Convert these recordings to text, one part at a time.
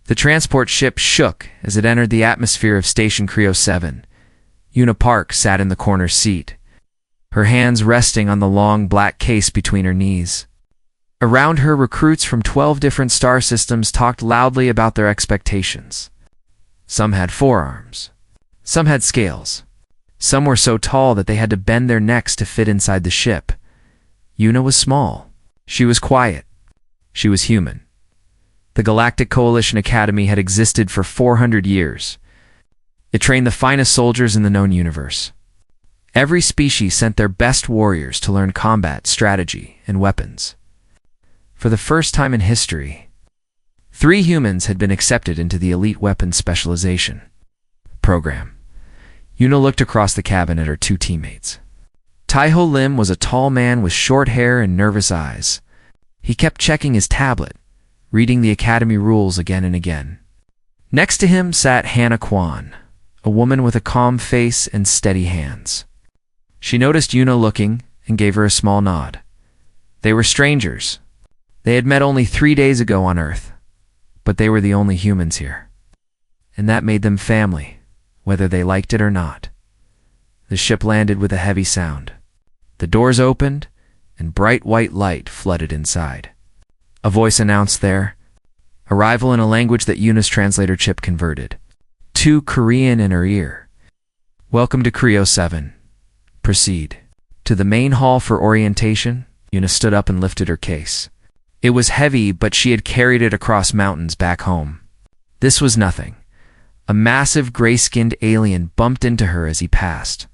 The transport ship shook as it entered the atmosphere of Station Creo 7. Una Park sat in the corner seat, her hands resting on the long black case between her knees. Around her, recruits from 12 different star systems talked loudly about their expectations. Some had forearms. Some had scales. Some were so tall that they had to bend their necks to fit inside the ship. Una was small. She was quiet. She was human. The Galactic Coalition Academy had existed for 400 years. It trained the finest soldiers in the known universe. Every species sent their best warriors to learn combat, strategy, and weapons. For the first time in history, 3 humans had been accepted into the elite weapons specialization program. Una looked across the cabin at her 2 teammates. Tai-Ho Lim was a tall man with short hair and nervous eyes. He kept checking his tablet, reading the academy rules again and again. Next to him sat Hannah Kwan, a woman with a calm face and steady hands. She noticed Una looking and gave her a small nod. They were strangers. They had met only 3 days ago on Earth, but they were the only humans here. And that made them family, whether they liked it or not. The ship landed with a heavy sound. The doors opened, and bright white light flooded inside. A voice announced their arrival in a language that Una's translator chip converted to Korean in her ear. Welcome to Creo 7. Proceed. To the main hall for orientation, Una stood up and lifted her case. It was heavy, but she had carried it across mountains back home. This was nothing. A massive gray-skinned alien bumped into her as he passed.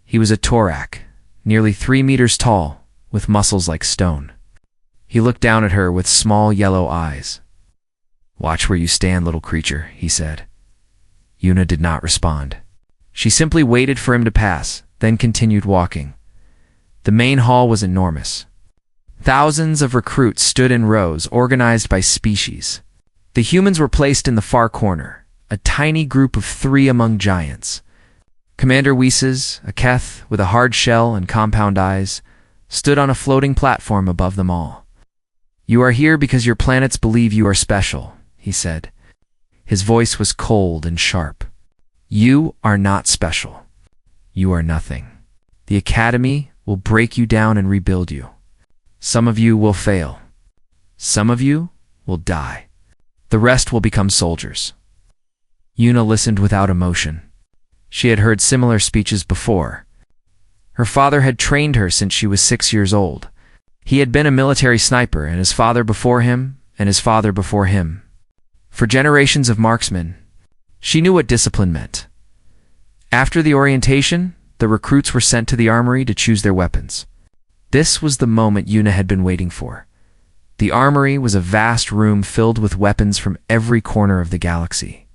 He was a Torak, nearly 3 meters tall, with muscles like stone. He looked down at her with small yellow eyes. "Watch where you stand, little creature," he said. Una did not respond. She simply waited for him to pass, then continued walking. The main hall was enormous. Thousands of recruits stood in rows organized by species. The humans were placed in the far corner, a tiny group of 3 among giants. Commander Weises, a Keth with a hard shell and compound eyes, stood on a floating platform above them all. "You are here because your planets believe you are special," he said. His voice was cold and sharp. "You are not special. You are nothing. The Academy will break you down and rebuild you. Some of you will fail. Some of you will die. The rest will become soldiers." Una listened without emotion. She had heard similar speeches before. Her father had trained her since she was 6 years old. He had been a military sniper, and his father before him, and his father before him. For generations of marksmen, she knew what discipline meant. After the orientation, the recruits were sent to the armory to choose their weapons. This was the moment Una had been waiting for. The armory was a vast room filled with weapons from every corner of the galaxy.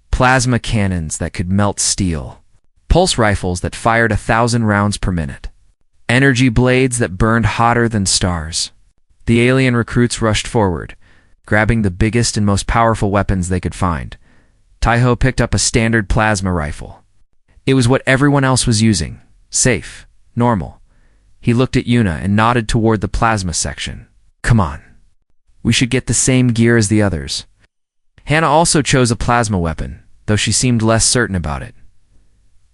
Plasma cannons that could melt steel. Pulse rifles that fired 1,000 rounds per minute. Energy blades that burned hotter than stars. The alien recruits rushed forward, grabbing the biggest and most powerful weapons they could find. Tai-Ho picked up a standard plasma rifle. It was what everyone else was using. Safe. Normal. He looked at Una and nodded toward the plasma section. "Come on. We should get the same gear as the others." Hannah also chose a plasma weapon, though she seemed less certain about it.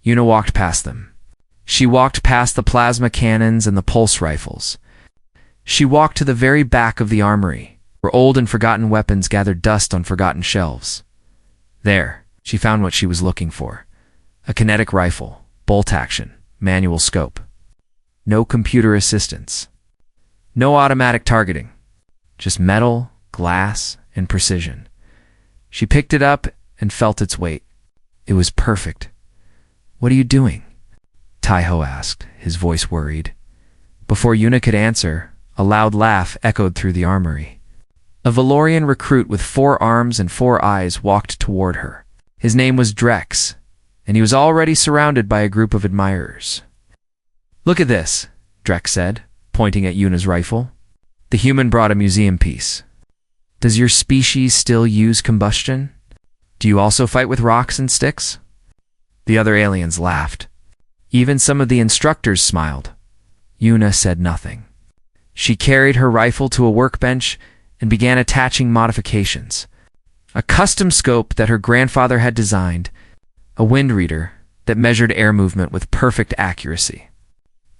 Una walked past them. She walked past the plasma cannons and the pulse rifles. She walked to the very back of the armory, where old and forgotten weapons gathered dust on forgotten shelves. There, she found what she was looking for. A kinetic rifle, bolt action, manual scope. No computer assistance. No automatic targeting. Just metal, glass, and precision. She picked it up and felt its weight. It was perfect. "What are you doing?" Tai-Ho asked, his voice worried. Before Una could answer, a loud laugh echoed through the armory. A Valorian recruit with 4 arms and 4 eyes walked toward her. His name was Drex, and he was already surrounded by a group of admirers. "Look at this," Drex said, pointing at Una's rifle. The human brought a museum piece. "Does your species still use combustion? Do you also fight with rocks and sticks?" The other aliens laughed. Even some of the instructors smiled. Una said nothing. She carried her rifle to a workbench and began attaching modifications. A custom scope that her grandfather had designed, a wind reader that measured air movement with perfect accuracy,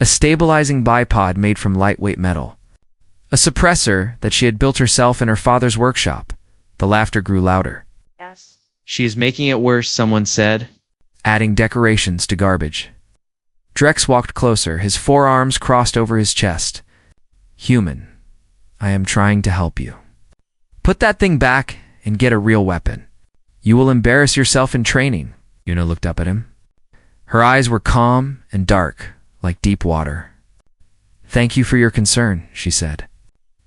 a stabilizing bipod made from lightweight metal, a suppressor that she had built herself in her father's workshop. The laughter grew louder. Yes. She is making it worse, someone said, adding decorations to garbage. Drex walked closer, his forearms crossed over his chest. Human, I am trying to help you. Put that thing back and get a real weapon. You will embarrass yourself in training. Una looked up at him. Her eyes were calm and dark, like deep water. Thank you for your concern, she said.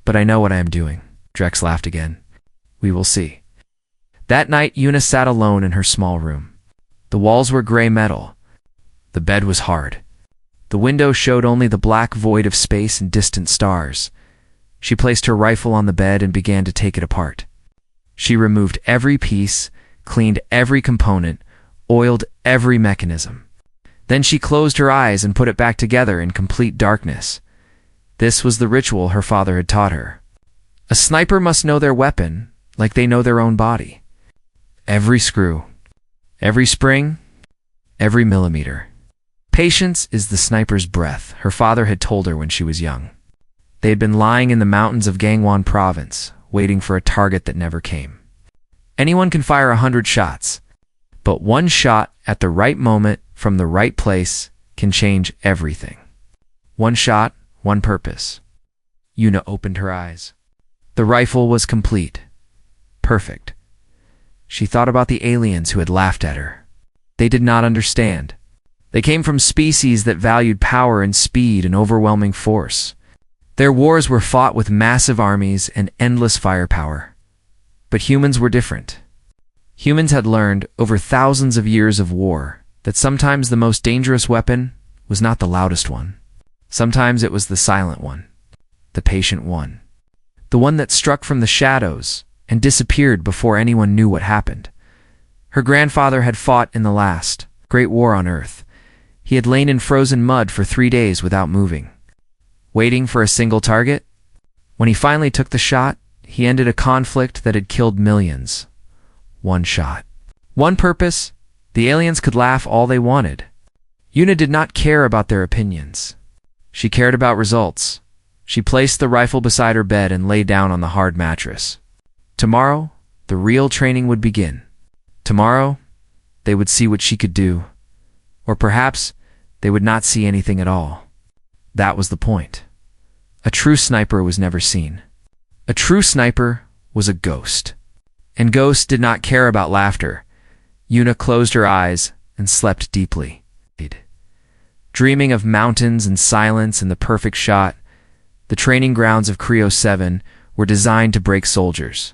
But I know what I am doing. Drex laughed again. We will see. That night, Una sat alone in her small room. The walls were gray metal. The bed was hard. The window showed only the black void of space and distant stars. She placed her rifle on the bed and began to take it apart. She removed every piece, cleaned every component, oiled every mechanism. Then she closed her eyes and put it back together in complete darkness. This was the ritual her father had taught her. A sniper must know their weapon like they know their own body. Every screw, every spring, every millimeter. Patience is the sniper's breath, her father had told her when she was young. They had been lying in the mountains of Gangwon province, waiting for a target that never came. Anyone can fire 100 shots, but one shot at the right moment from the right place can change everything. One shot, one purpose. Una opened her eyes. The rifle was complete. Perfect. She thought about the aliens who had laughed at her. They did not understand. They came from species that valued power and speed and overwhelming force. Their wars were fought with massive armies and endless firepower. But humans were different. Humans had learned, over thousands of years of war, that sometimes the most dangerous weapon was not the loudest one. Sometimes it was the silent one, the patient one, the one that struck from the shadows and disappeared before anyone knew what happened. Her grandfather had fought in the last great war on Earth. He had lain in frozen mud for 3 days without moving, waiting for a single target. When he finally took the shot, he ended a conflict that had killed millions. One shot. One purpose. The aliens could laugh all they wanted. Una did not care about their opinions. She cared about results. She placed the rifle beside her bed and lay down on the hard mattress. Tomorrow, the real training would begin. Tomorrow, they would see what she could do. Or perhaps they would not see anything at all. That was the point. A true sniper was never seen. A true sniper was a ghost. And ghosts did not care about laughter. Una closed her eyes and slept deeply. Dreaming of mountains and silence and the perfect shot, the training grounds of Creo 7 were designed to break soldiers.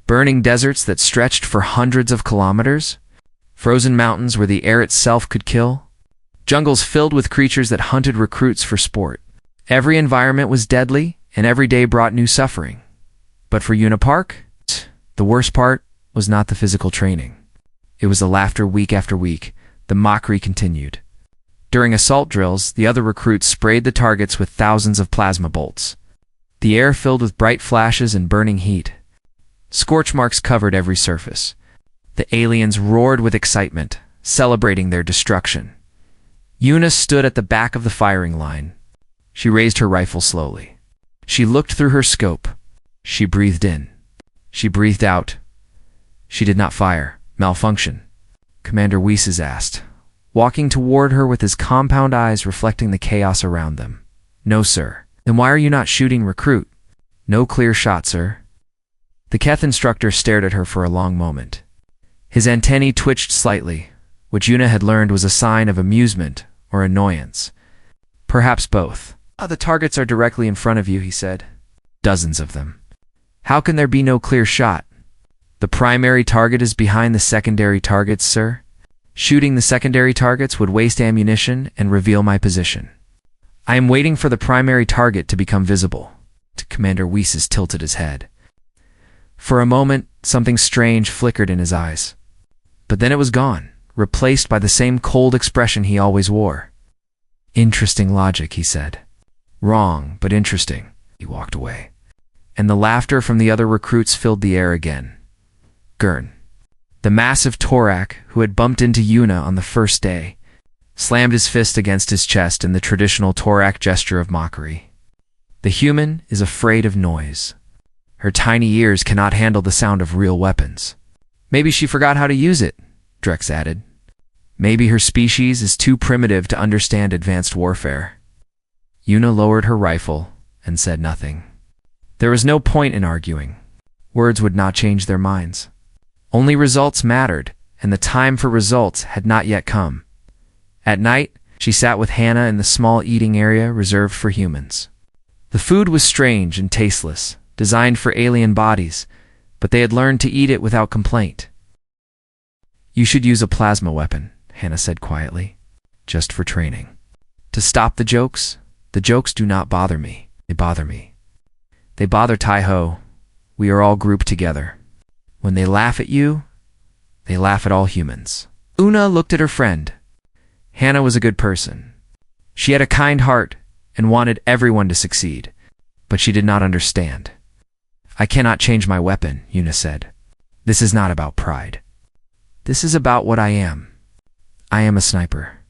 Burning deserts that stretched for hundreds of kilometers, frozen mountains where the air itself could kill, jungles filled with creatures that hunted recruits for sport. Every environment was deadly, and every day brought new suffering. But for Una Park, the worst part was not the physical training. It was the laughter week after week. The mockery continued. During assault drills, the other recruits sprayed the targets with thousands of plasma bolts. The air filled with bright flashes and burning heat. Scorch marks covered every surface. The aliens roared with excitement, celebrating their destruction. Una stood at the back of the firing line. She raised her rifle slowly. She looked through her scope. She breathed in. She breathed out. She did not fire. Malfunction. Commander Weiss asked, walking toward her with his compound eyes reflecting the chaos around them. No, sir. Then why are you not shooting recruit? No clear shot, sir. The Keth instructor stared at her for a long moment. His antennae twitched slightly, which Una had learned was a sign of amusement or annoyance. Perhaps both. The targets are directly in front of you, he said. Dozens of them. How can there be no clear shot? The primary target is behind the secondary targets, sir. Shooting the secondary targets would waste ammunition and reveal my position. I am waiting for the primary target to become visible. Commander Weiss tilted his head. For a moment, something strange flickered in his eyes. But then it was gone, replaced by the same cold expression he always wore. Interesting logic, he said. Wrong, but interesting. He walked away. And the laughter from the other recruits filled the air again. Gurn. The massive Torak, who had bumped into Yuna on the first day, slammed his fist against his chest in the traditional Torak gesture of mockery. The human is afraid of noise. Her tiny ears cannot handle the sound of real weapons. Maybe she forgot how to use it, Drex added. Maybe her species is too primitive to understand advanced warfare. Yuna lowered her rifle and said nothing. There was no point in arguing. Words would not change their minds. Only results mattered, and the time for results had not yet come. At night, she sat with Hannah in the small eating area reserved for humans. The food was strange and tasteless, designed for alien bodies, but they had learned to eat it without complaint. You should use a plasma weapon, Hannah said quietly, just for training. To stop the jokes do not bother me. They bother me. They bother Tai-Ho. We are all grouped together. When they laugh at you, they laugh at all humans. Una looked at her friend. Hannah was a good person. She had a kind heart and wanted everyone to succeed, but she did not understand. I cannot change my weapon, Una said. This is not about pride. This is about what I am. I am a sniper.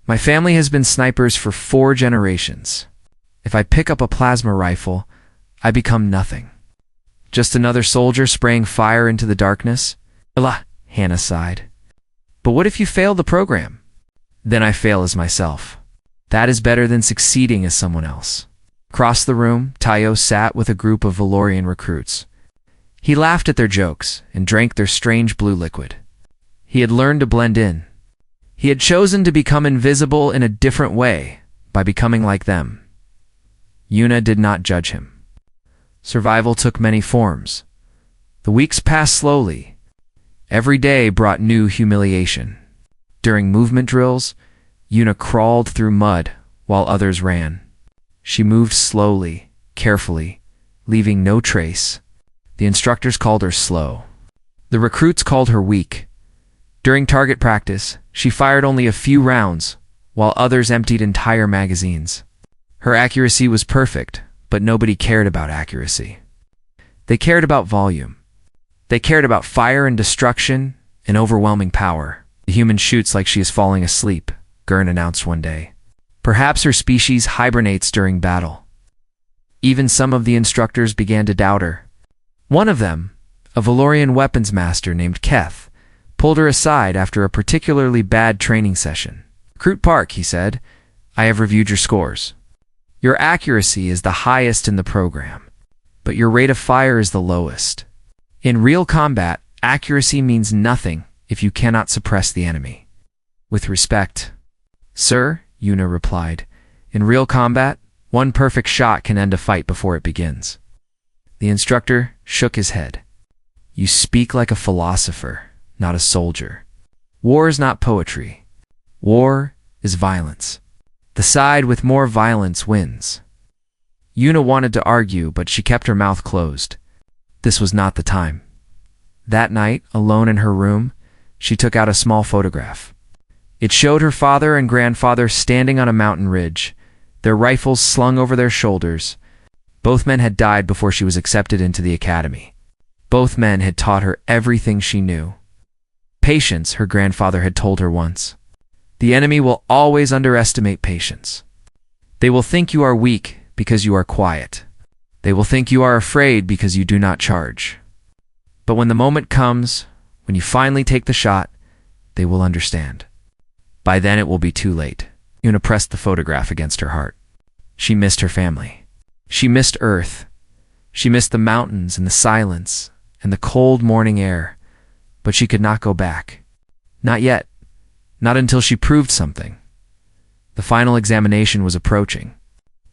My family has been snipers for 4 generations. If I pick up a plasma rifle, I become nothing. Just another soldier spraying fire into the darkness? Ella, Hannah sighed. But what if you fail the program? Then I fail as myself. That is better than succeeding as someone else. Across the room, Tai-Ho sat with a group of Valorian recruits. He laughed at their jokes and drank their strange blue liquid. He had learned to blend in. He had chosen to become invisible in a different way by becoming like them. Yuna did not judge him. Survival took many forms. The weeks passed slowly. Every day brought new humiliation. During movement drills, Yuna crawled through mud while others ran. She moved slowly, carefully, leaving no trace. The instructors called her slow. The recruits called her weak. During target practice, she fired only a few rounds, while others emptied entire magazines. Her accuracy was perfect, but nobody cared about accuracy. They cared about volume. They cared about fire and destruction and overwhelming power. The human shoots like she is falling asleep, Gurn announced one day. Perhaps her species hibernates during battle. Even some of the instructors began to doubt her. One of them, a Valorian weapons master named Keth, pulled her aside after a particularly bad training session. Recruit Park, he said, I have reviewed your scores. Your accuracy is the highest in the program, but your rate of fire is the lowest. In real combat, accuracy means nothing if you cannot suppress the enemy. With respect, Sir, Yuna replied, in real combat, one perfect shot can end a fight before it begins. The instructor shook his head. You speak like a philosopher, not a soldier. War is not poetry. War is violence. The side with more violence wins. Yuna wanted to argue, but she kept her mouth closed. This was not the time. That night, alone in her room, she took out a small photograph. It showed her father and grandfather standing on a mountain ridge, their rifles slung over their shoulders. Both men had died before she was accepted into the academy. Both men had taught her everything she knew. Patience, her grandfather had told her once. The enemy will always underestimate patience. They will think you are weak because you are quiet. They will think you are afraid because you do not charge. But when the moment comes, when you finally take the shot, they will understand. By then it will be too late. Yuna pressed the photograph against her heart. She missed her family. She missed Earth. She missed the mountains and the silence and the cold morning air. But she could not go back. Not yet. Not until she proved something. The final examination was approaching.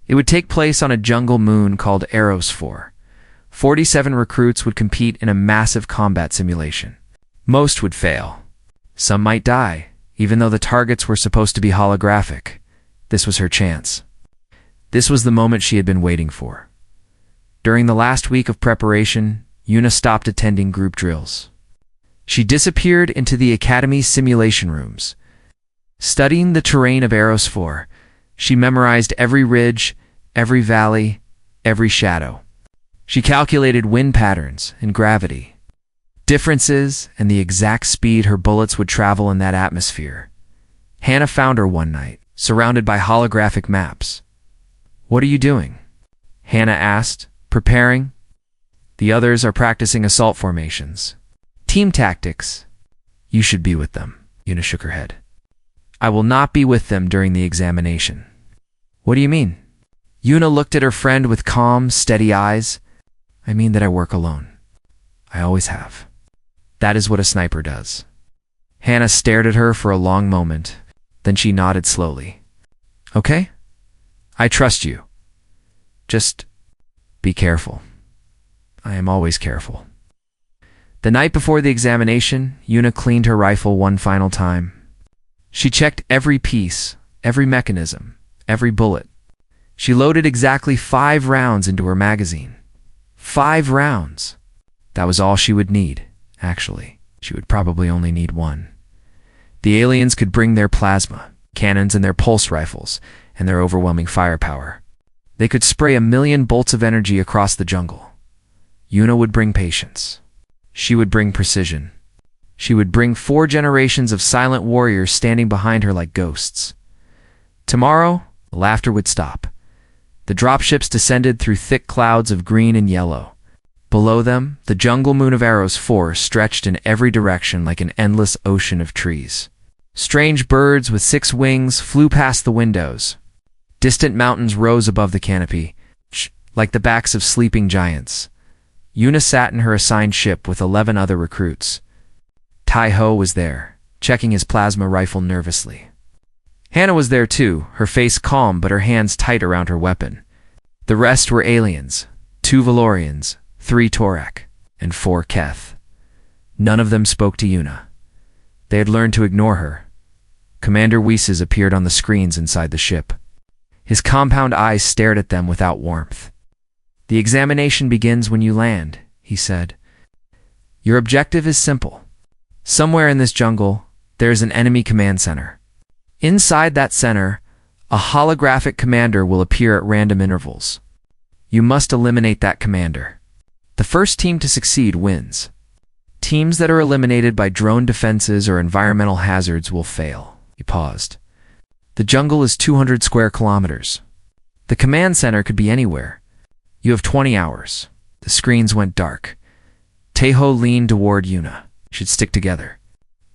It would take place on a jungle moon called Eros 4. 47 recruits would compete in a massive combat simulation. Most would fail. Some might die, even though the targets were supposed to be holographic. This was her chance. This was the moment she had been waiting for. During the last week of preparation, Yuna stopped attending group drills. She disappeared into the Academy's simulation rooms. Studying the terrain of Eros 4, she memorized every ridge, every valley, every shadow. She calculated wind patterns and gravity. differences and the exact speed her bullets would travel in that atmosphere. Hannah found her one night, surrounded by holographic maps. "What are you doing?" Hannah asked. "Preparing. The others are practicing assault formations. Team tactics. You should be with them." Una shook her head. "I will not be with them during the examination." "What do you mean?" Una looked at her friend with calm, steady eyes. "I mean that I work alone. I always have. That is what a sniper does." Hannah stared at her for a long moment. Then she nodded slowly. "Okay? I trust you. Just be careful." "I am always careful." The night before the examination, Una cleaned her rifle one final time. She checked every piece, every mechanism, every bullet. She loaded exactly 5 rounds into her magazine. 5 rounds! That was all she would need, actually. She would probably only need 1. The aliens could bring their plasma, cannons and their pulse rifles, and their overwhelming firepower. They could spray 1,000,000 bolts of energy across the jungle. Una would bring patience. She would bring precision. She would bring 4 generations of silent warriors standing behind her like ghosts. Tomorrow, the laughter would stop. The dropships descended through thick clouds of green and yellow. Below them, the jungle moon of Arrows 4 stretched in every direction like an endless ocean of trees. Strange birds with 6 wings flew past the windows. Distant mountains rose above the canopy, like the backs of sleeping giants. Una sat in her assigned ship with 11 other recruits. Tai-Ho was there, checking his plasma rifle nervously. Hannah was there too, her face calm but her hands tight around her weapon. The rest were aliens, 2 Valorians, 3 Torak, and 4 Keth. None of them spoke to Una. They had learned to ignore her. Commander Weiss appeared on the screens inside the ship. His compound eyes stared at them without warmth. "The examination begins when you land," he said. "Your objective is simple. Somewhere in this jungle, there is an enemy command center. Inside that center, a holographic commander will appear at random intervals. You must eliminate that commander. The first team to succeed wins. Teams that are eliminated by drone defenses or environmental hazards will fail." He paused. "The jungle is 200 square kilometers. The command center could be anywhere. You have 20 hours. The screens went dark. Tai-Ho leaned toward Una. "Should stick together.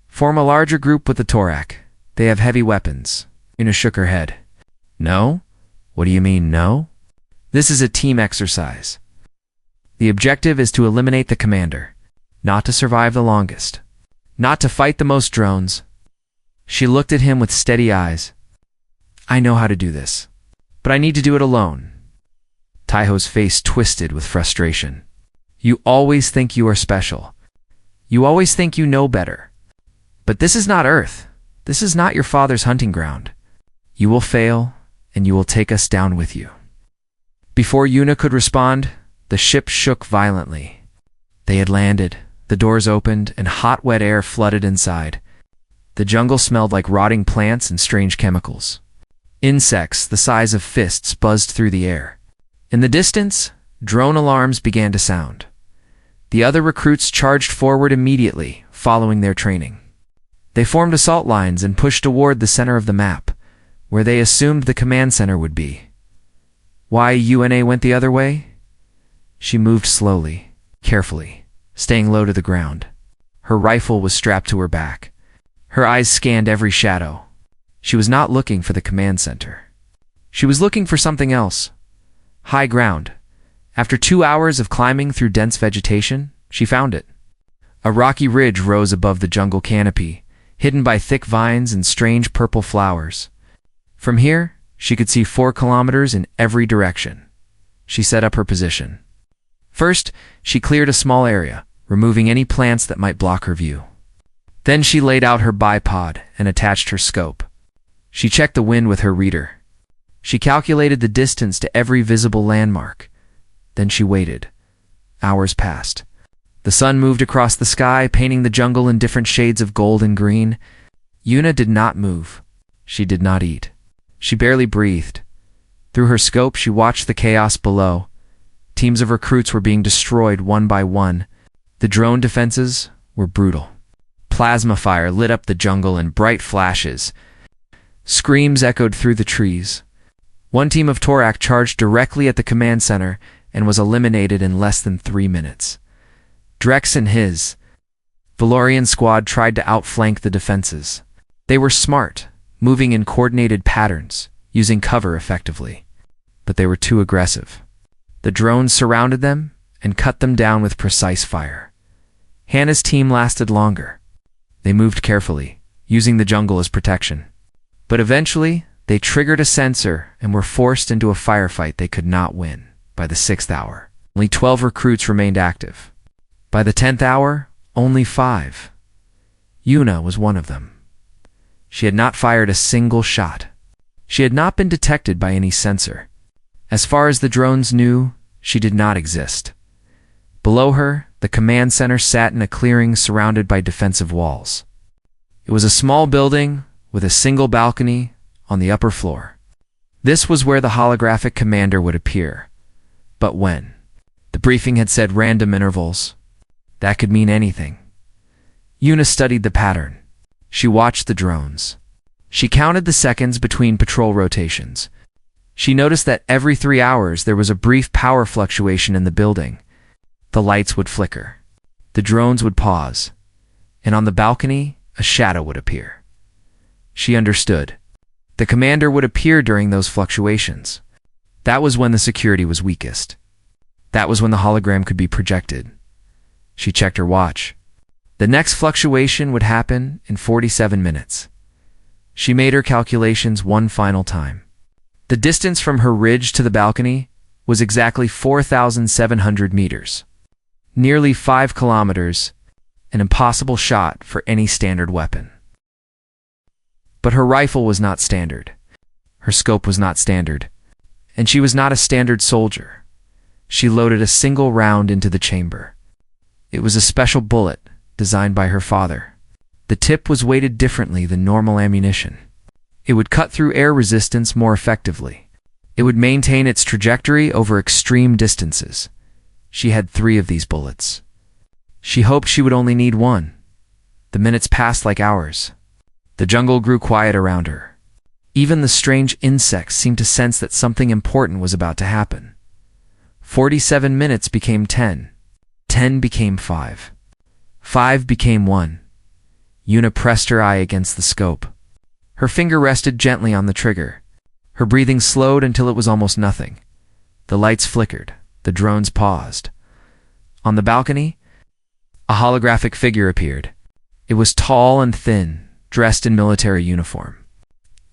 Form a larger group with the Torak. They have heavy weapons." Una shook her head. "No? What do you mean, no?" "This is a team exercise. The objective is to eliminate the commander, not to survive the longest, not to fight the most drones." She looked at him with steady eyes. "I know how to do this, but I need to do it alone." Tai-Ho's face twisted with frustration. "You always think you are special. You always think you know better. But this is not Earth. This is not your father's hunting ground. You will fail, and you will take us down with you." Before Una could respond, the ship shook violently. They had landed, the doors opened, and hot, wet air flooded inside. The jungle smelled like rotting plants and strange chemicals. Insects the size of fists buzzed through the air. In the distance, drone alarms began to sound. The other recruits charged forward immediately, following their training. They formed assault lines and pushed toward the center of the map, where they assumed the command center would be. Why Una went the other way? She moved slowly, carefully, staying low to the ground. Her rifle was strapped to her back. Her eyes scanned every shadow. She was not looking for the command center. She was looking for something else. High ground. After 2 hours of climbing through dense vegetation, she found it. A rocky ridge rose above the jungle canopy, hidden by thick vines and strange purple flowers. From here, she could see 4 kilometers in every direction. She set up her position. First, she cleared a small area, removing any plants that might block her view. Then she laid out her bipod and attached her scope. She checked the wind with her reader. She calculated the distance to every visible landmark. Then she waited. Hours passed. The sun moved across the sky, painting the jungle in different shades of gold and green. Una did not move. She did not eat. She barely breathed. Through her scope, she watched the chaos below. Teams of recruits were being destroyed one by one. The drone defenses were brutal. Plasma fire lit up the jungle in bright flashes. Screams echoed through the trees. One team of Torak charged directly at the command center and was eliminated in less than 3 minutes. Drex and his Valorian squad tried to outflank the defenses. They were smart, moving in coordinated patterns, using cover effectively. But they were too aggressive. The drones surrounded them and cut them down with precise fire. Hannah's team lasted longer. They moved carefully, using the jungle as protection. But eventually, they triggered a sensor and were forced into a firefight they could not win. By the 6th hour, only 12 recruits remained active. By the 10th hour, only 5. Yuna was one of them. She had not fired a single shot. She had not been detected by any sensor. As far as the drones knew, she did not exist. Below her, the command center sat in a clearing surrounded by defensive walls. It was a small building with a single balcony on the upper floor. This was where the holographic commander would appear. But when? The briefing had said random intervals. That could mean anything. Yuna studied the pattern. She watched the drones. She counted the seconds between patrol rotations. She noticed that every 3 hours there was a brief power fluctuation in the building. The lights would flicker. The drones would pause. And on the balcony, a shadow would appear. She understood. The commander would appear during those fluctuations. That was when the security was weakest. That was when the hologram could be projected. She checked her watch. The next fluctuation would happen in 47 minutes. She made her calculations one final time. The distance from her ridge to the balcony was exactly 4,700 meters. Nearly 5 kilometers, an impossible shot for any standard weapon. But her rifle was not standard. Her scope was not standard. And she was not a standard soldier. She loaded a single round into the chamber. It was a special bullet designed by her father. The tip was weighted differently than normal ammunition. It would cut through air resistance more effectively. It would maintain its trajectory over extreme distances. She had 3 of these bullets. She hoped she would only need 1. The minutes passed like hours. The jungle grew quiet around her. Even the strange insects seemed to sense that something important was about to happen. 47 minutes became 10. 10 became 5. 5 became 1. Yuna pressed her eye against the scope. Her finger rested gently on the trigger. Her breathing slowed until it was almost nothing. The lights flickered. The drones paused. On the balcony, a holographic figure appeared. It was tall and thin, dressed in military uniform.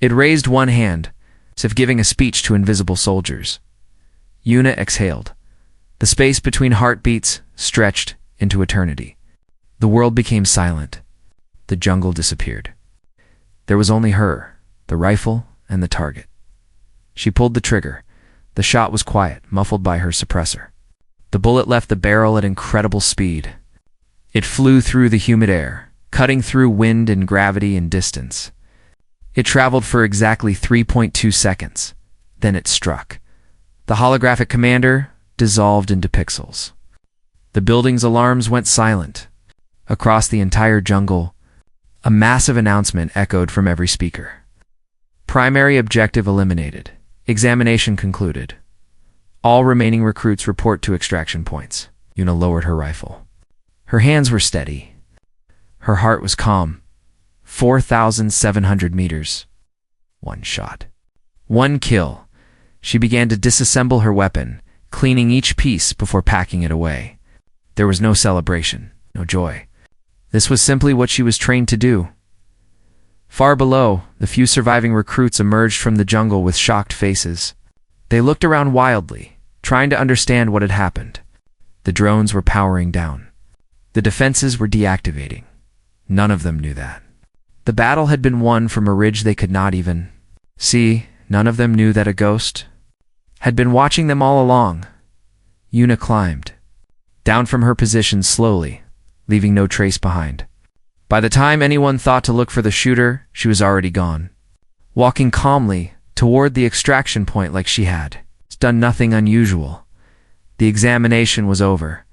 It raised one hand, as if giving a speech to invisible soldiers. Yuna exhaled. The space between heartbeats stretched into eternity. The world became silent. The jungle disappeared. There was only her, the rifle, and the target. She pulled the trigger. The shot was quiet, muffled by her suppressor. The bullet left the barrel at incredible speed. It flew through the humid air, cutting through wind and gravity and distance. It traveled for exactly 3.2 seconds. Then it struck. The holographic commander dissolved into pixels. The building's alarms went silent. Across the entire jungle, a massive announcement echoed from every speaker. Primary objective eliminated. Examination concluded. All remaining recruits report to extraction points. Yuna lowered her rifle. Her hands were steady. Her heart was calm. 4,700 meters. 1 shot. 1 kill. She began to disassemble her weapon, cleaning each piece before packing it away. There was no celebration, no joy. This was simply what she was trained to do. Far below, the few surviving recruits emerged from the jungle with shocked faces. They looked around wildly, trying to understand what had happened. The drones were powering down. The defenses were deactivating. None of them knew that. The battle had been won from a ridge they could not even see. None of them knew that a ghost had been watching them all along. Yuna climbed down from her position slowly, leaving no trace behind. By the time anyone thought to look for the shooter, she was already gone, walking calmly toward the extraction point like she had done nothing unusual. The examination was over.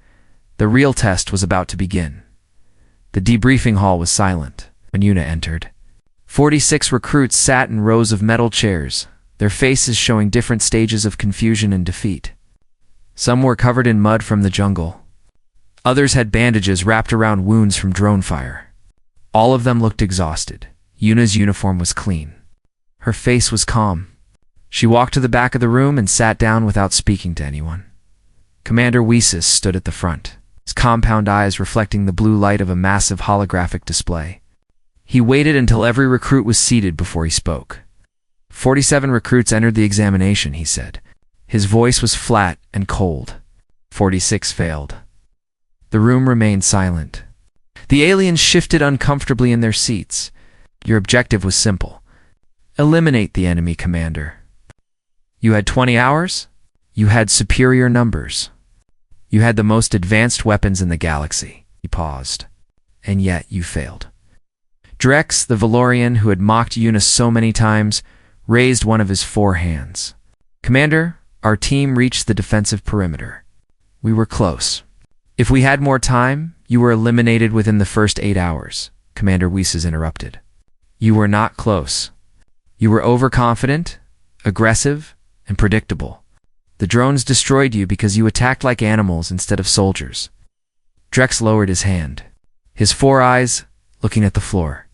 The real test was about to begin. The debriefing hall was silent when Yuna entered. 46 recruits sat in rows of metal chairs, their faces showing different stages of confusion and defeat. Some were covered in mud from the jungle. Others had bandages wrapped around wounds from drone fire. All of them looked exhausted. Yuna's uniform was clean. Her face was calm. She walked to the back of the room and sat down without speaking to anyone. Commander Weesis stood at the front, his compound eyes reflecting the blue light of a massive holographic display. He waited until every recruit was seated before he spoke. 47 recruits entered the examination, he said. His voice was flat and cold. 46 failed. The room remained silent. The aliens shifted uncomfortably in their seats. Your objective was simple. Eliminate the enemy, Commander. You had 20 hours? You had superior numbers. You had the most advanced weapons in the galaxy. He paused. And yet you failed. Drex, the Valorian who had mocked Yuna so many times, raised one of his 4 hands. Commander, our team reached the defensive perimeter. We were close. If we had more time, you were eliminated within the first 8 hours, Commander Weiss interrupted. You were not close. You were overconfident, aggressive, and predictable. The drones destroyed you because you attacked like animals instead of soldiers. Drex lowered his hand, his 4 eyes looking at the floor.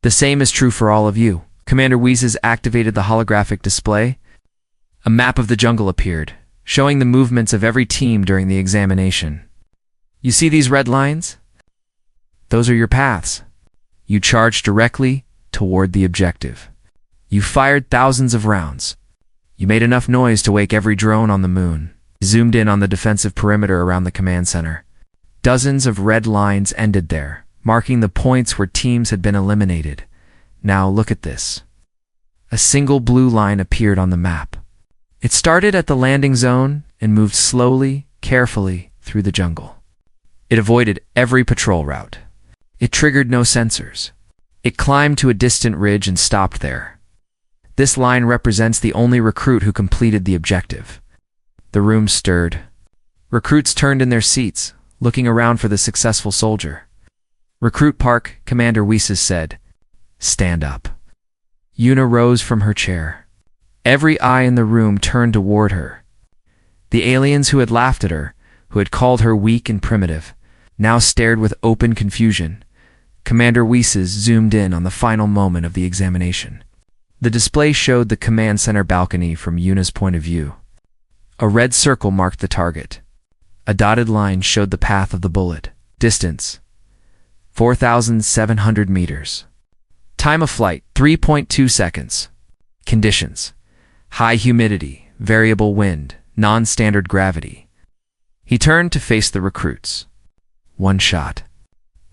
The same is true for all of you. Commander Weiss activated the holographic display. A map of the jungle appeared, showing the movements of every team during the examination. You see these red lines? Those are your paths. You charged directly toward the objective. You fired thousands of rounds. You made enough noise to wake every drone on the moon. Zoomed in on the defensive perimeter around the command center. Dozens of red lines ended there, marking the points where teams had been eliminated. Now look at this. A single blue line appeared on the map. It started at the landing zone and moved slowly, carefully through the jungle. It avoided every patrol route. It triggered no sensors. It climbed to a distant ridge and stopped there. This line represents the only recruit who completed the objective. The room stirred. Recruits turned in their seats, looking around for the successful soldier. Recruit Park, Commander Weiss said, "Stand up." Yuna rose from her chair. Every eye in the room turned toward her. The aliens who had laughed at her, who had called her weak and primitive, now stared with open confusion. Commander Weiss zoomed in on the final moment of the examination. The display showed the command center balcony from Yuna's point of view. A red circle marked the target. A dotted line showed the path of the bullet. Distance, 4,700 meters. Time of flight, 3.2 seconds. Conditions, high humidity, variable wind, non-standard gravity. He turned to face the recruits. One shot.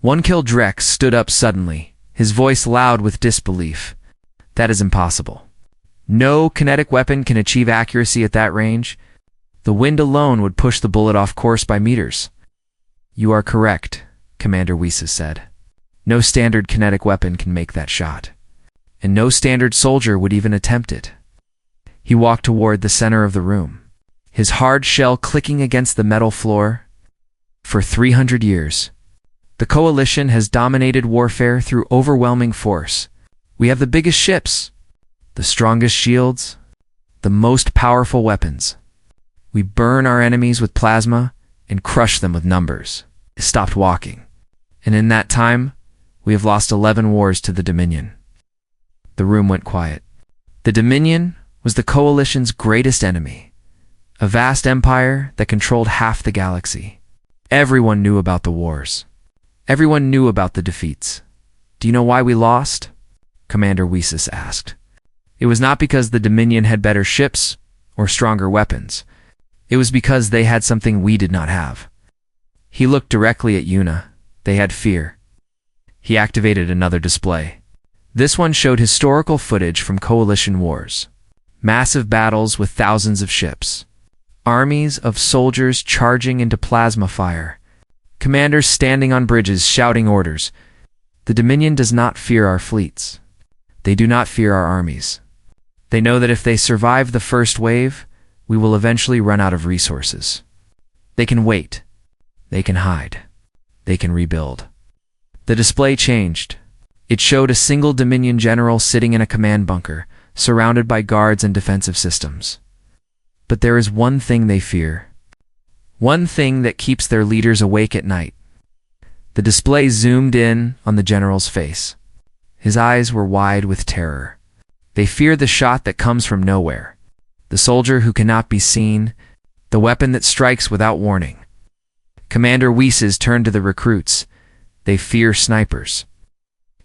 One kill. Drex stood up suddenly, his voice loud with disbelief. That is impossible. No kinetic weapon can achieve accuracy at that range. The wind alone would push the bullet off course by meters. You are correct, Commander Weiss said. No standard kinetic weapon can make that shot. And no standard soldier would even attempt it. He walked toward the center of the room, his hard shell clicking against the metal floor. For 300 years, the Coalition has dominated warfare through overwhelming force. We have the biggest ships, the strongest shields, the most powerful weapons. We burn our enemies with plasma and crush them with numbers. They stopped walking. And in that time, we have lost 11 wars to the Dominion. The room went quiet. The Dominion was the Coalition's greatest enemy, a vast empire that controlled half the galaxy. Everyone knew about the wars. Everyone knew about the defeats. Do you know why we lost? Commander Weiss asked. It was not because the Dominion had better ships or stronger weapons. It was because they had something we did not have. He looked directly at Yuna. They had fear. He activated another display. This one showed historical footage from Coalition wars. Massive battles with thousands of ships. Armies of soldiers charging into plasma fire. Commanders standing on bridges shouting orders. The Dominion does not fear our fleets. They do not fear our armies. They know that if they survive the first wave, we will eventually run out of resources. They can wait. They can hide. They can rebuild. The display changed. It showed a single Dominion general sitting in a command bunker, surrounded by guards and defensive systems. But there is one thing they fear. One thing that keeps their leaders awake at night. The display zoomed in on the general's face. His eyes were wide with terror. They fear the shot that comes from nowhere, the soldier who cannot be seen, the weapon that strikes without warning. Commander Weiss turned to the recruits. They fear snipers.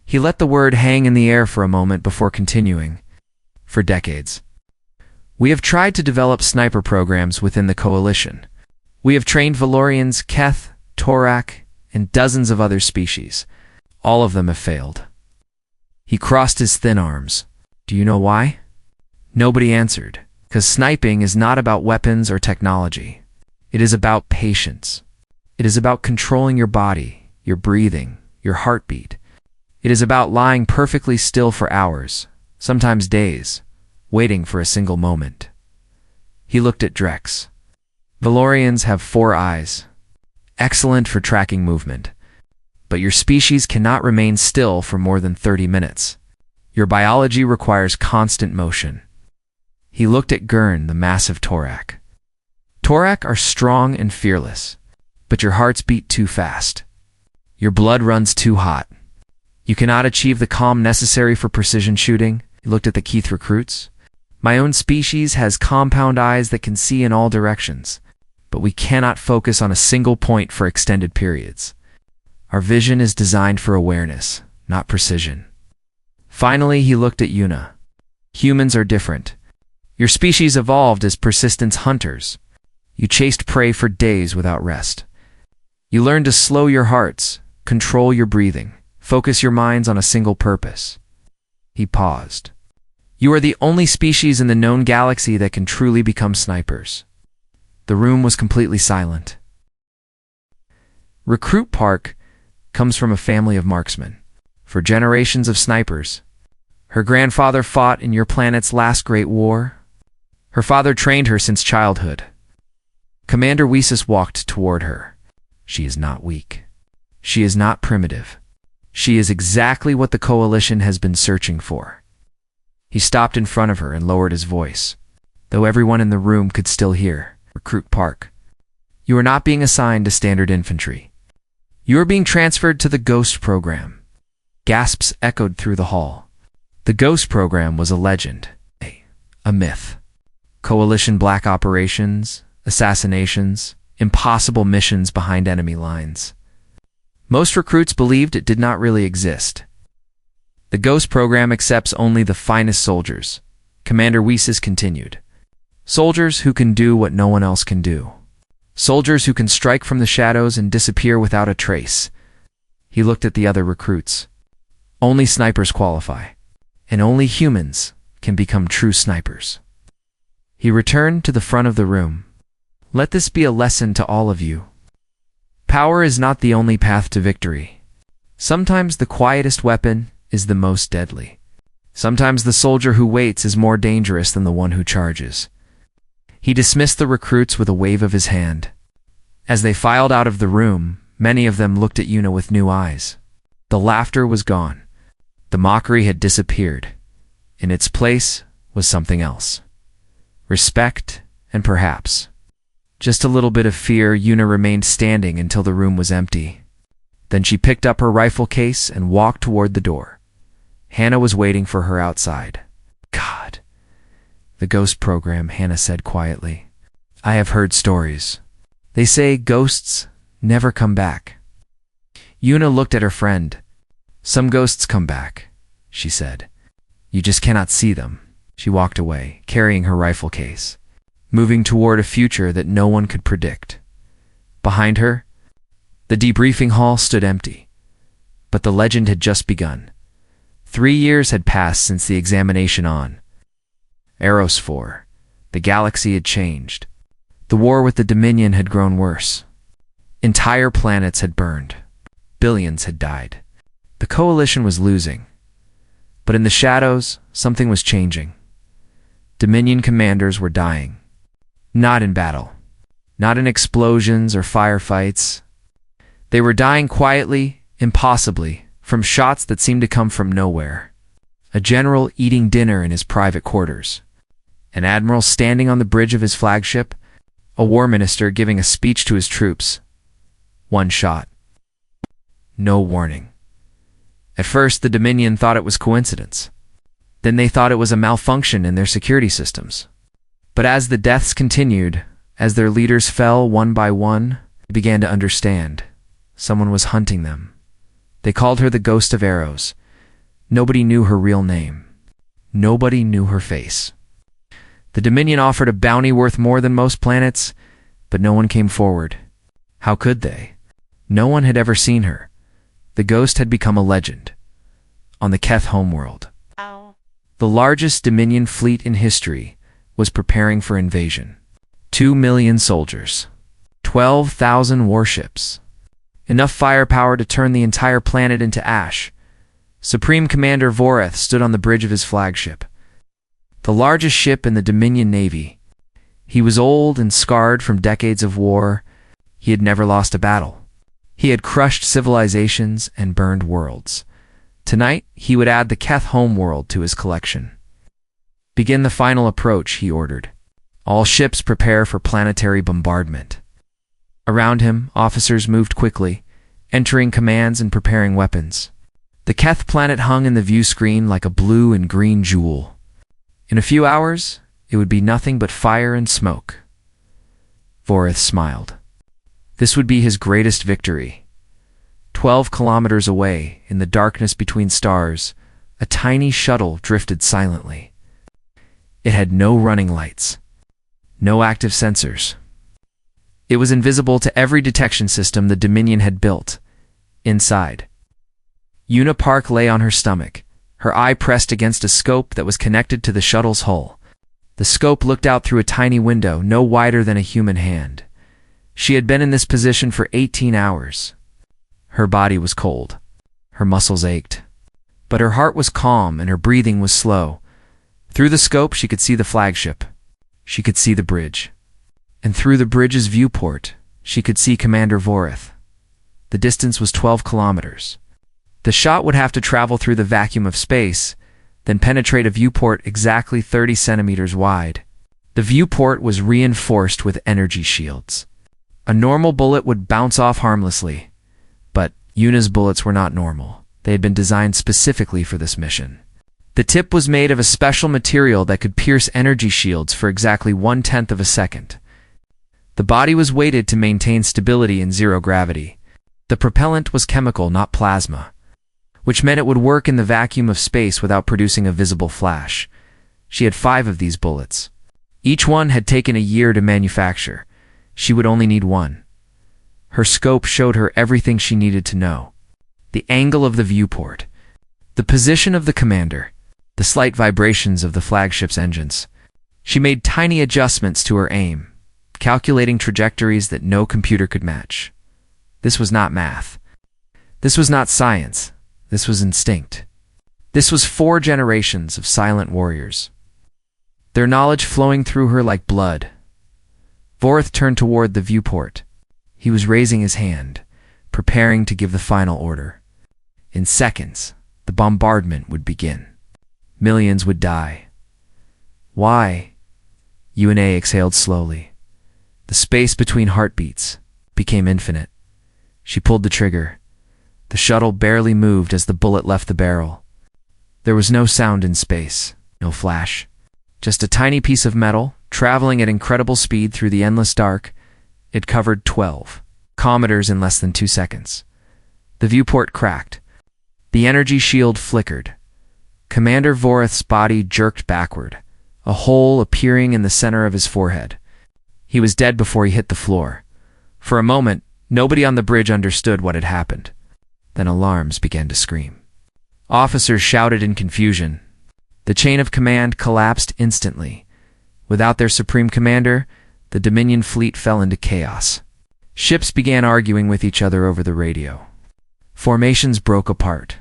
He let the word hang in the air for a moment before continuing. For decades, we have tried to develop sniper programs within the Coalition. We have trained Valorians, Keth, Torak, and dozens of other species. All of them have failed. He crossed his thin arms. Do you know why? Nobody answered, because sniping is not about weapons or technology. It is about patience. It is about controlling your body, your breathing, your heartbeat. It is about lying perfectly still for hours, sometimes days, waiting for a single moment. He looked at Drex. Valorians have 4 eyes, excellent for tracking movement. But your species cannot remain still for more than 30 minutes. Your biology requires constant motion. He looked at Gurn, the massive Torak. Torak are strong and fearless, but your hearts beat too fast. Your blood runs too hot. You cannot achieve the calm necessary for precision shooting. He looked at the Keith recruits. My own species has compound eyes that can see in all directions, but we cannot focus on a single point for extended periods. Our vision is designed for awareness, not precision. Finally, he looked at Yuna. Humans are different. Your species evolved as persistence hunters. You chased prey for days without rest. You learned to slow your hearts, control your breathing, focus your minds on a single purpose. He paused. You are the only species in the known galaxy that can truly become snipers. The room was completely silent. Recruit Park comes from a family of marksmen. For generations of snipers. Her grandfather fought in your planet's last great war. Her father trained her since childhood. Commander Weiss walked toward her. She is not weak. She is not primitive. She is exactly what the Coalition has been searching for. He stopped in front of her and lowered his voice, though everyone in the room could still hear. Recruit Park. You are not being assigned to standard infantry. You are being transferred to the Ghost program. Gasps echoed through the hall. The Ghost program was a legend, a myth. Coalition black operations, assassinations, impossible missions behind enemy lines. Most recruits believed it did not really exist. The Ghost program accepts only the finest soldiers. Commander Weiss continued. Soldiers who can do what no one else can do. Soldiers who can strike from the shadows and disappear without a trace. He looked at the other recruits. Only snipers qualify, and only humans can become true snipers. He returned to the front of the room. Let this be a lesson to all of you. Power is not the only path to victory. Sometimes the quietest weapon is the most deadly. Sometimes the soldier who waits is more dangerous than the one who charges. He dismissed the recruits with a wave of his hand. As they filed out of the room, many of them looked at Yuna with new eyes. The laughter was gone. The mockery had disappeared. In its place was something else. Respect, and perhaps just a little bit of fear. Yuna remained standing until the room was empty. Then she picked up her rifle case and walked toward the door. Hannah was waiting for her outside. God. The Ghost program, Hannah said quietly. I have heard stories. They say ghosts never come back. Yuna looked at her friend. Some ghosts come back, she said. You just cannot see them. She walked away, carrying her rifle case, moving toward a future that no one could predict. Behind her, the debriefing hall stood empty. But the legend had just begun. 3 years had passed since the examination on Eros 4. The galaxy had changed. The war with the Dominion had grown worse. Entire planets had burned. Billions had died. The Coalition was losing. But in the shadows, something was changing. Dominion commanders were dying. Not in battle. Not in explosions or firefights. They were dying quietly, impossibly, from shots that seemed to come from nowhere. A general eating dinner in his private quarters. An admiral standing on the bridge of his flagship. A war minister giving a speech to his troops. One shot. No warning. At first, the Dominion thought it was coincidence. Then they thought it was a malfunction in their security systems. But as the deaths continued, as their leaders fell one by one, they began to understand. Someone was hunting them. They called her the Ghost of Arrows. Nobody knew her real name. Nobody knew her face. The Dominion offered a bounty worth more than most planets, but no one came forward. How could they? No one had ever seen her. The ghost had become a legend. On the Keth homeworld. The largest Dominion fleet in history was preparing for invasion. 2 million soldiers. 12,000 warships. Enough firepower to turn the entire planet into ash. Supreme Commander Voreth stood on the bridge of his flagship. The largest ship in the Dominion Navy. He was old and scarred from decades of war. He had never lost a battle. He had crushed civilizations and burned worlds. Tonight, he would add the Keth homeworld to his collection. Begin the final approach, he ordered. All ships prepare for planetary bombardment. Around him, officers moved quickly, entering commands and preparing weapons. The Keth planet hung in the view screen like a blue and green jewel. In a few hours, it would be nothing but fire and smoke. Voreth smiled. This would be his greatest victory. 12 kilometers away, in the darkness between stars, a tiny shuttle drifted silently. It had no running lights, no active sensors. It was invisible to every detection system the Dominion had built. Inside, Una Park lay on her stomach, her eye pressed against a scope that was connected to the shuttle's hull. The scope looked out through a tiny window no wider than a human hand. She had been in this position for 18 hours. Her body was cold. Her muscles ached. But her heart was calm and her breathing was slow. Through the scope, she could see the flagship. She could see the bridge. And through the bridge's viewport, she could see Commander Voreth. The distance was 12 kilometers. The shot would have to travel through the vacuum of space, then penetrate a viewport exactly 30 centimeters wide. The viewport was reinforced with energy shields. A normal bullet would bounce off harmlessly. But Una's bullets were not normal. They had been designed specifically for this mission. The tip was made of a special material that could pierce energy shields for exactly 1/10 of a second. The body was weighted to maintain stability in zero gravity. The propellant was chemical, not plasma, which meant it would work in the vacuum of space without producing a visible flash. She had 5 of these bullets. Each one had taken a year to manufacture. She would only need one. Her scope showed her everything she needed to know. The angle of the viewport, the position of the commander, the slight vibrations of the flagship's engines. She made tiny adjustments to her aim, calculating trajectories that no computer could match. This was not math. This was not science. This was instinct. This was 4 generations of silent warriors. Their knowledge flowing through her like blood. Voreth turned toward the viewport. He was raising his hand, preparing to give the final order. In seconds, the bombardment would begin. Millions would die. Why? Una exhaled slowly. The space between heartbeats became infinite. She pulled the trigger. The shuttle barely moved as the bullet left the barrel. There was no sound in space, no flash. Just a tiny piece of metal, traveling at incredible speed through the endless dark. It covered 12 kilometers in less than 2 seconds. The viewport cracked. The energy shield flickered. Commander Voreth's body jerked backward, a hole appearing in the center of his forehead. He was dead before he hit the floor. For a moment, nobody on the bridge understood what had happened. Then alarms began to scream. Officers shouted in confusion. The chain of command collapsed instantly. Without their supreme commander, the Dominion fleet fell into chaos. Ships began arguing with each other over the radio. Formations broke apart.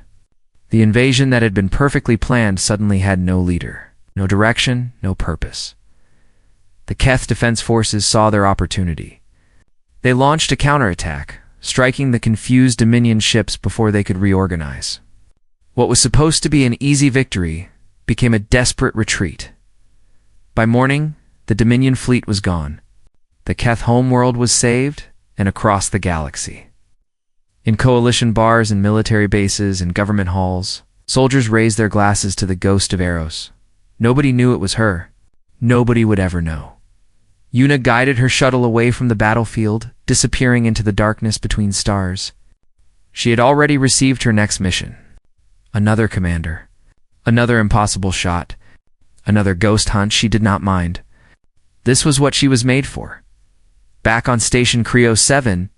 The invasion that had been perfectly planned suddenly had no leader, no direction, no purpose. The Keth Defense Forces saw their opportunity. They launched a counterattack, striking the confused Dominion ships before they could reorganize. What was supposed to be an easy victory became a desperate retreat. By morning, the Dominion fleet was gone. The Keth homeworld was saved, and across the galaxy. In coalition bars and military bases and government halls, soldiers raised their glasses to the ghost of Eros. Nobody knew it was her. Nobody would ever know. Una guided her shuttle away from the battlefield, disappearing into the darkness between stars. She had already received her next mission. Another commander. Another impossible shot. Another ghost hunt she did not mind. This was what she was made for. Back on Station Creo 7,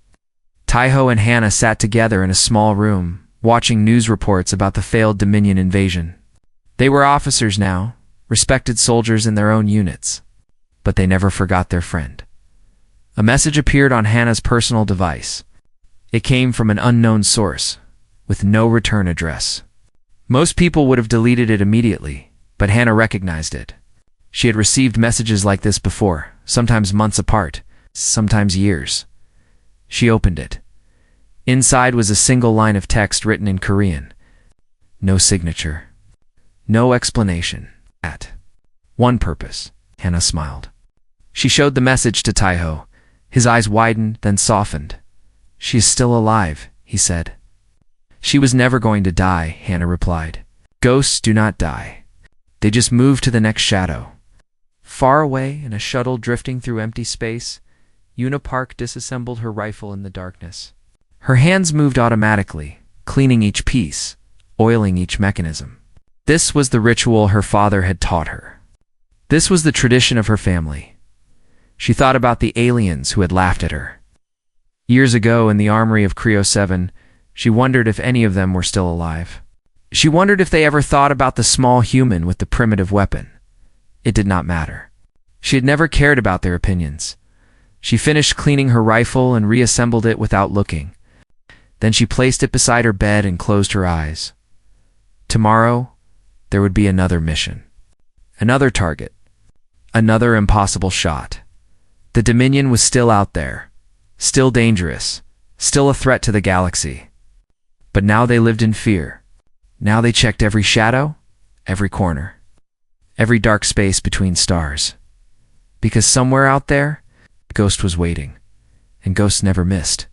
Taiho and Hannah sat together in a small room, watching news reports about the failed Dominion invasion. They were officers now, respected soldiers in their own units, but they never forgot their friend. A message appeared on Hannah's personal device. It came from an unknown source, with no return address. Most people would have deleted it immediately, but Hannah recognized it. She had received messages like this before, sometimes months apart, sometimes years. She opened it. Inside was a single line of text written in Korean. No signature. No explanation. At one purpose. Hannah smiled. She showed the message to Taiho. His eyes widened, then softened. She is still alive, he said. She was never going to die, Hannah replied. Ghosts do not die. They just move to the next shadow. Far away, in a shuttle drifting through empty space, Una Park disassembled her rifle in the darkness. Her hands moved automatically, cleaning each piece, oiling each mechanism. This was the ritual her father had taught her. This was the tradition of her family. She thought about the aliens who had laughed at her. Years ago in the armory of Creo 7, she wondered if any of them were still alive. She wondered if they ever thought about the small human with the primitive weapon. It did not matter. She had never cared about their opinions. She finished cleaning her rifle and reassembled it without looking. Then she placed it beside her bed and closed her eyes. Tomorrow, there would be another mission. Another target. Another impossible shot. The Dominion was still out there. Still dangerous. Still a threat to the galaxy. But now they lived in fear. Now they checked every shadow, every corner, every dark space between stars. Because somewhere out there, a ghost was waiting. And ghosts never missed.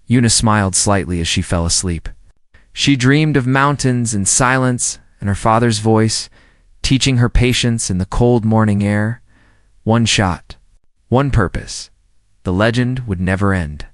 Una smiled slightly as she fell asleep. She dreamed of mountains and silence and her father's voice, teaching her patience in the cold morning air. One shot. One purpose. The legend would never end.